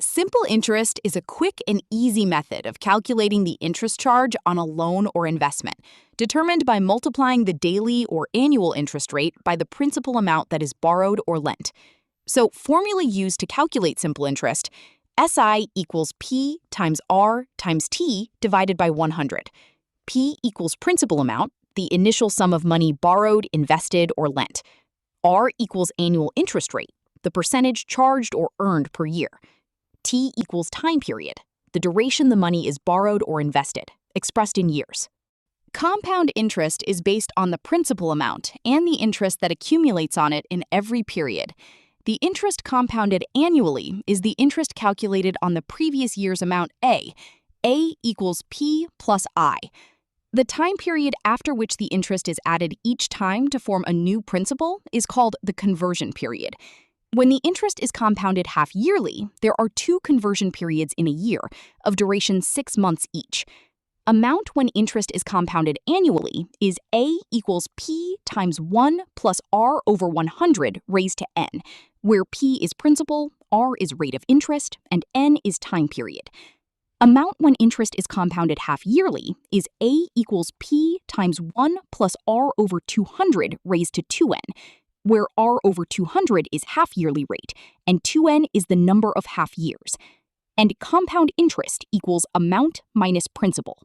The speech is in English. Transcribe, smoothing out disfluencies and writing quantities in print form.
Simple interest is a quick and easy method of calculating the interest charge on a loan or investment, determined by multiplying the daily or annual interest rate by the principal amount that is borrowed or lent. So, formula used to calculate simple interest: SI equals P times R times T divided by 100. P equals principal amount, the initial sum of money borrowed, invested, or lent. R equals annual interest rate, the percentage charged or earned per year. T equals time period, the duration the money is borrowed or invested, expressed in years. Compound interest is based on the principal amount and the interest that accumulates on it in every period. The interest compounded annually is the interest calculated on the previous year's amount A. A equals P plus I. The time period after which the interest is added each time to form a new principal is called the conversion period. When the interest is compounded half-yearly, there are two conversion periods in a year, of duration 6 months each. Amount when interest is compounded annually is A equals P times 1 plus R over 100 raised to N, where P is principal, R is rate of interest, and N is time period. Amount when interest is compounded half-yearly is A equals P times 1 plus R over 200 raised to 2N, where R over 200 is half-yearly rate, and 2N is the number of half years. And compound interest equals amount minus principal.